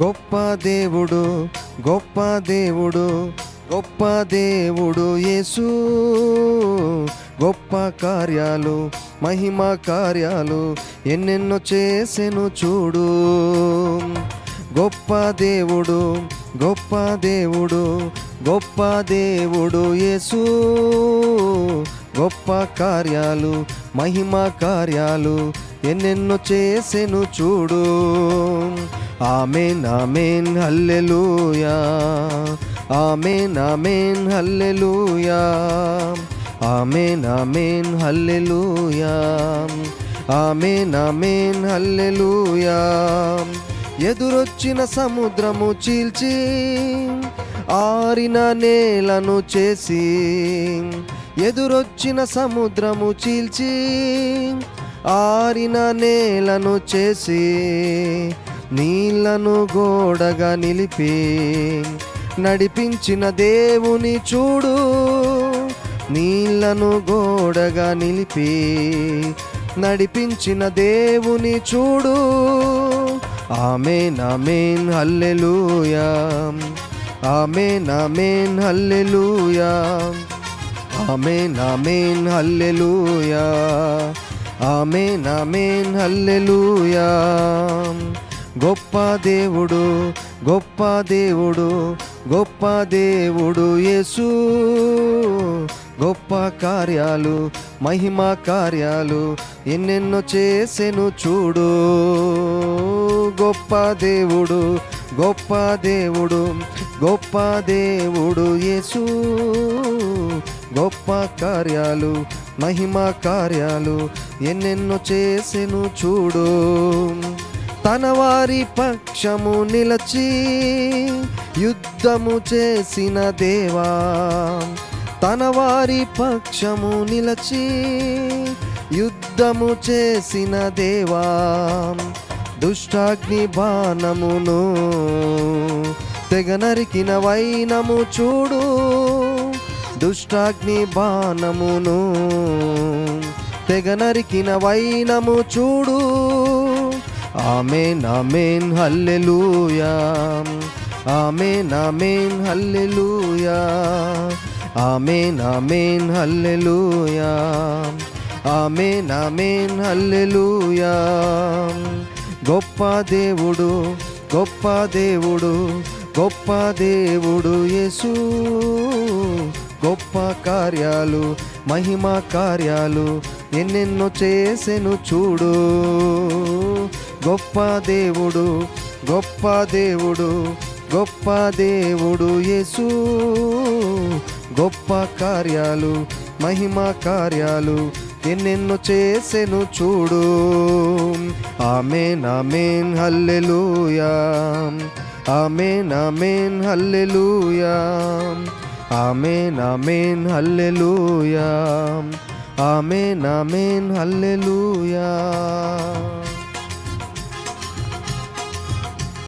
గొప్ప దేవుడు, గొప్ప దేవుడు, గొప్ప దేవుడు యేసు. గొప్ప కార్యాలు, మహిమ కార్యాలు ఎన్నెన్నో చేసెను చూడు. గొప్ప దేవుడు, గొప్ప దేవుడు, గొప్ప దేవుడు యేసు. గొప్ప కార్యాలు, మహిమ కార్యాలు ఎన్నెన్నో చేసెను చూడు. ఆమేన్ ఆమేన్ హల్లెలూయా, ఆమేన్ ఆమేన్ హల్లెలూయా, ఆమేన్ ఆమేన్ హల్లెలూయా, ఆమేన్ ఆమేన్ హల్లెలూయా. ఎదురొచ్చిన సముద్రము చీల్చి ఆరిన నేలను చేసి, ఎదురొచ్చిన సముద్రము చీల్చి ఆరిన నేలను చేసి, నీళ్లను గోడగా నిలిపి నడిపించిన దేవుని చూడు. నీళ్లను గోడగా నిలిపి నడిపించిన దేవుని చూడు. ఆమేన్ ఆమేన్ హల్లెలూయా, ఆమేన్ ఆమేన్ హల్లెలూయా, ఆమేన్ ఆమేన్ హల్లెలూయా, ఆమేన్ ఆమేన్ హల్లెలూయా. గొప్ప దేవుడు, గొప్ప దేవుడు, గొప్ప దేవుడు యేసు. గొప్ప కార్యాలు, మహిమ కార్యాలు ఎన్నెన్నో చేసెను చూడు. గొప్ప దేవుడు, గొప్ప దేవుడు, గొప్ప దేవుడు యేసు. గొప్ప కార్యాలు, మహిమ కార్యాలు ఎన్నెన్నో చేసెను చూడు. తన వారి పక్షము నిలచి యుద్ధము చేసిన దేవా, తన వారి పక్షము నిలచి యుద్ధము చేసిన దేవా. దుష్టాగ్ని బాణమును తెగ నరికిన వైనము చూడు. దుష్టాగ్ని బాణమును తెగ నరికిన వైనము చూడు. ఆమేన్ ఆమేన్ హల్లెలూయా, ఆమేన్ ఆమేన్ హల్లెలూయా, ఆమేన్ ఆమేన్ హల్లెలూయా, ఆమేన్ ఆమేన్ హల్లెలూయా. గొప్ప దేవుడు, గొప్ప దేవుడు, గొప్ప దేవుడు యేసు. గొప్ప కార్యాలు, మహిమ కార్యాలు ఎన్నెన్నో చేసెను చూడు. గొప్ప దేవుడు, గొప్ప దేవుడు, గొప్ప దేవుడు యేసు. గొప్ప కార్యాలు, మహిమ కార్యాలు ఎన్నెన్నో చేసెను చూడు. ఆమేన్ ఆమేన్ హల్లెలూయా, ఆమేన్ ఆమేన్ హల్లెలూయా, ఆమేన్ ఆమేన్ హల్లెలూయా, ఆమేన్ ఆమేన్ హల్లెలూయా.